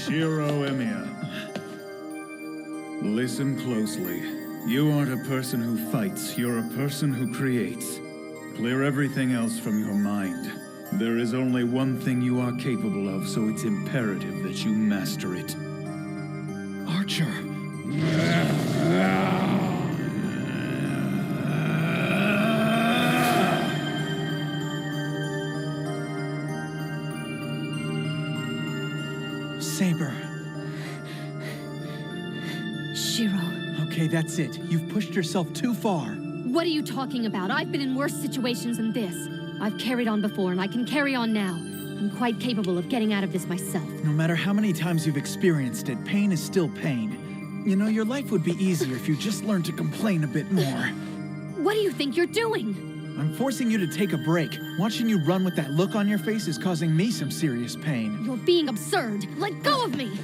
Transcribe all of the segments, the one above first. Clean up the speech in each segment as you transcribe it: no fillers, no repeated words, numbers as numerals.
Shiro Emiya. Listen closely. You aren't a person who fights, you're a person who creates. Clear everything else from your mind. There is only one thing you are capable of, so it's imperative that you master it. Archer. Saber. Shiro. Okay, that's it. You've pushed yourself too far. What are you talking about? I've been in worse situations than this. I've carried on before, and I can carry on now. I'm quite capable of getting out of this myself. No matter how many times you've experienced it, pain is still pain. You know, your life would be easier if you just learned to complain a bit more. What do you think you're doing? I'm forcing you to take a break. Watching you run with that look on your face is causing me some serious pain. You're being absurd. Let go of me!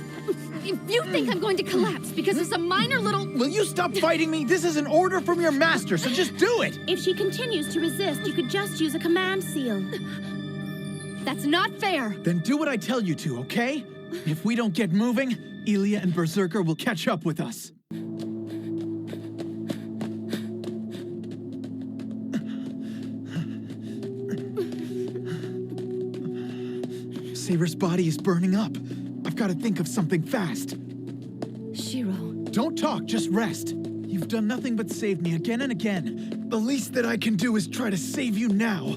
If you think I'm going to collapse because of some minor little... Will you stop fighting me? This is an order from your master, so just do it! If she continues to resist, you could just use a command seal. That's not fair! Then do what I tell you to, okay? If we don't get moving, Ilya and Berserker will catch up with us. Saber's body is burning up. I've got to think of something fast. Shiro. Don't talk, just rest. You've done nothing but save me again and again. The least that I can do is try to save you now.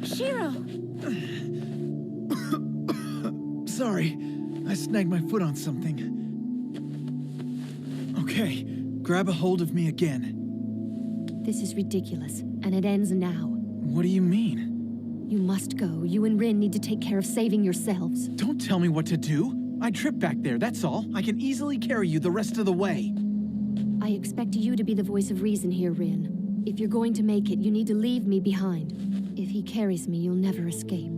Shiro! Sorry, I snagged my foot on something. Okay, grab a hold of me again. This is ridiculous, and it ends now. What do you mean? You must go. You and Rin need to take care of saving yourselves. Don't tell me what to do. I tripped back there, that's all. I can easily carry you the rest of the way. I expect you to be the voice of reason here, Rin. If you're going to make it, you need to leave me behind. If he carries me, you'll never escape.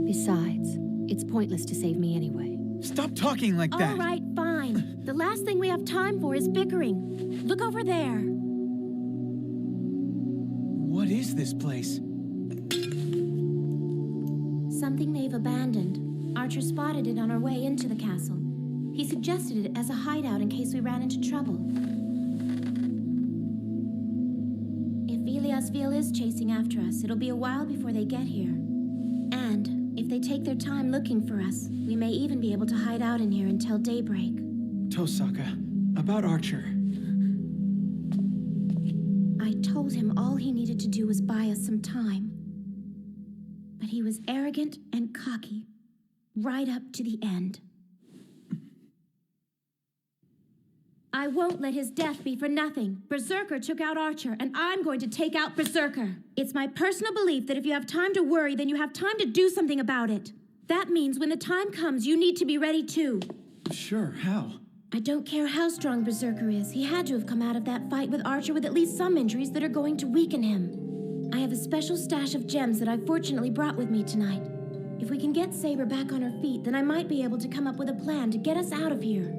Besides, it's pointless to save me anyway. Stop talking like that! All right, fine. The last thing we have time for is bickering. Look over there. What is this place? Something they've abandoned. Archer spotted it on our way into the castle. He suggested it as a hideout in case we ran into trouble. If Iliasville is chasing after us, it'll be a while before they get here. And if they take their time looking for us, we may even be able to hide out in here until daybreak. Tosaka, about Archer. I told him all he needed to do was buy us some time. But he was arrogant and cocky, right up to the end. I won't let his death be for nothing. Berserker took out Archer, and I'm going to take out Berserker. It's my personal belief that if you have time to worry, then you have time to do something about it. That means when the time comes, you need to be ready too. Sure, how? I don't care how strong Berserker is. He had to have come out of that fight with Archer with at least some injuries that are going to weaken him. I have a special stash of gems that I fortunately brought with me tonight. If we can get Saber back on her feet, then I might be able to come up with a plan to get us out of here.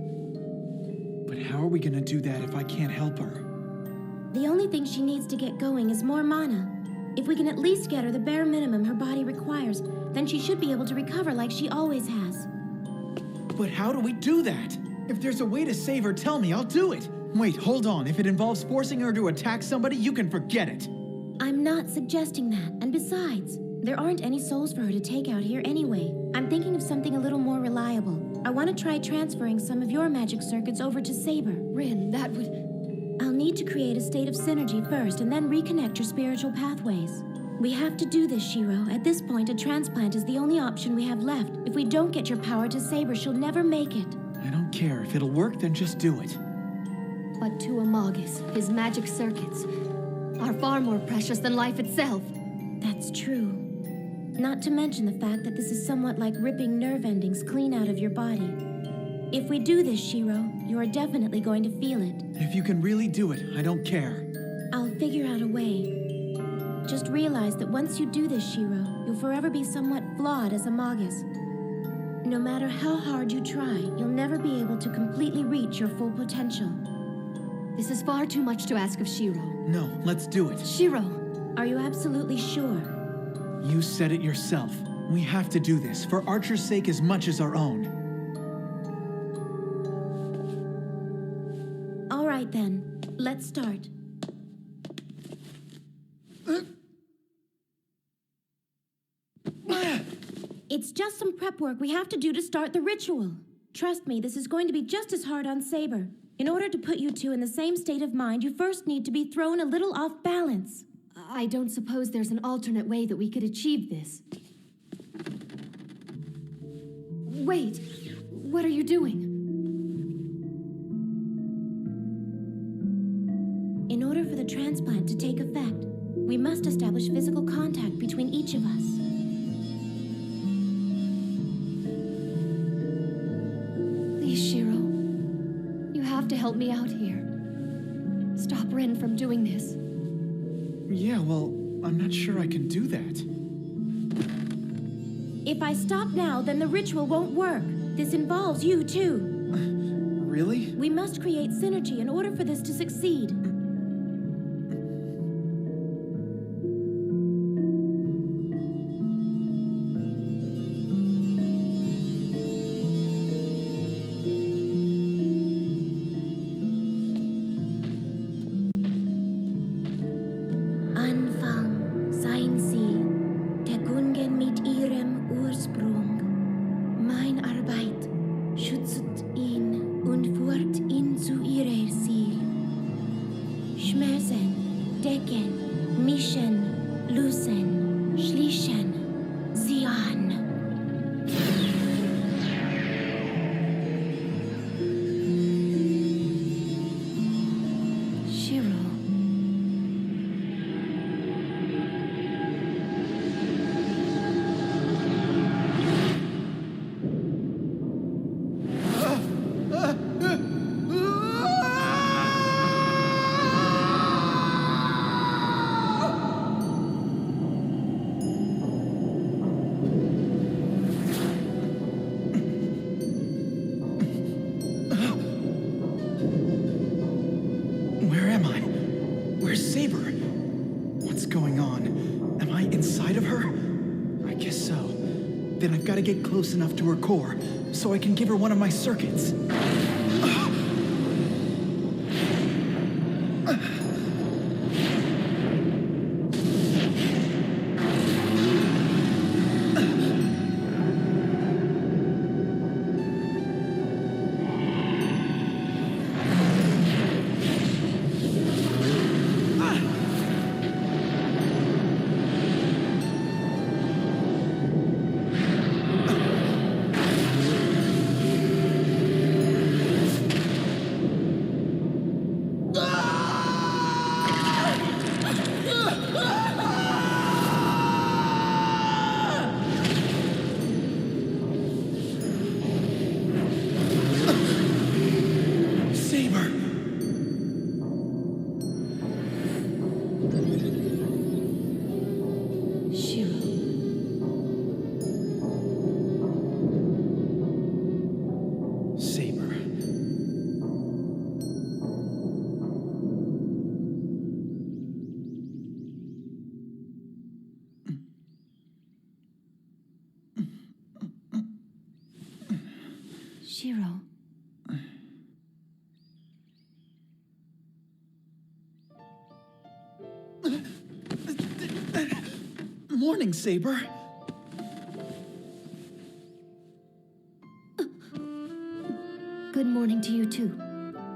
But how are we gonna do that if I can't help her? The only thing she needs to get going is more mana. If we can at least get her the bare minimum her body requires, then she should be able to recover like she always has. But how do we do that? If there's a way to save her, tell me, I'll do it. Wait, hold on. If it involves forcing her to attack somebody, you can forget it. I'm not suggesting that, and besides, there aren't any souls for her to take out here anyway. I'm thinking of something a little more reliable. I want to try transferring some of your magic circuits over to Saber. Rin, that would... I'll need to create a state of synergy first and then reconnect your spiritual pathways. We have to do this, Shiro. At this point, a transplant is the only option we have left. If we don't get your power to Saber, she'll never make it. I don't care. If it'll work, then just do it. But to a Magus, his magic circuits are far more precious than life itself. That's true. Not to mention the fact that this is somewhat like ripping nerve endings clean out of your body. If we do this, Shiro, you are definitely going to feel it. If you can really do it, I don't care. I'll figure out a way. Just realize that once you do this, Shiro, you'll forever be somewhat flawed as a Magus. No matter how hard you try, you'll never be able to completely reach your full potential. This is far too much to ask of Shiro. No, let's do it. Shiro! Are you absolutely sure? You said it yourself. We have to do this, for Archer's sake as much as our own. All right then, let's start. It's just some prep work we have to do to start the ritual. Trust me, this is going to be just as hard on Saber. In order to put you two in the same state of mind, you first need to be thrown a little off balance. I don't suppose there's an alternate way that we could achieve this. Wait, what are you doing? In order for the transplant to take effect, we must establish physical contact between each of us. Please, Shiro. You have to help me out here. Stop Ren from doing this. Yeah, well, I'm not sure I can do that. If I stop now, then the ritual won't work. This involves you too. Really? We must create synergy in order for this to succeed. Anfang, sein Ziel, der Gungen mit ihrem Ursprung. Mein Arbeit schützt ihn und führt ihn zu ihrer Ziel. Schmerzen, decken, mischen, lösen, schließen, sie an. Shiro. Where am I? Where's Saber? What's going on? Am I inside of her? I guess so. Then I've got to get close enough to her core so I can give her one of my circuits. Saber! Shiro. Saber. Shiro. Morning, Saber. Good morning to you too,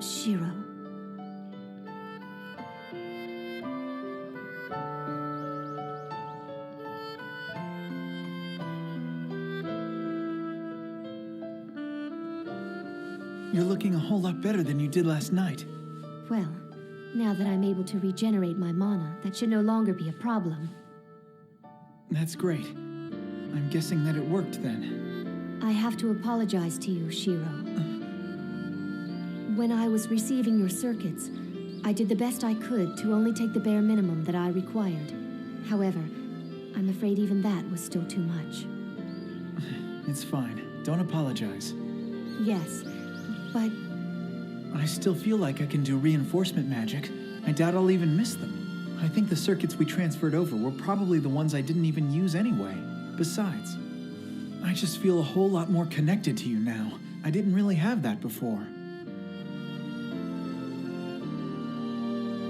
Shiro. You're looking a whole lot better than you did last night. Well, now that I'm able to regenerate my mana, that should no longer be a problem. That's great. I'm guessing that it worked then. I have to apologize to you, Shiro. When I was receiving your circuits, I did the best I could to only take the bare minimum that I required. However, I'm afraid even that was still too much. It's fine. Don't apologize. Yes, but I still feel like I can do reinforcement magic. I doubt I'll even miss them. I think the circuits we transferred over were probably the ones I didn't even use anyway. Besides, I just feel a whole lot more connected to you now. I didn't really have that before.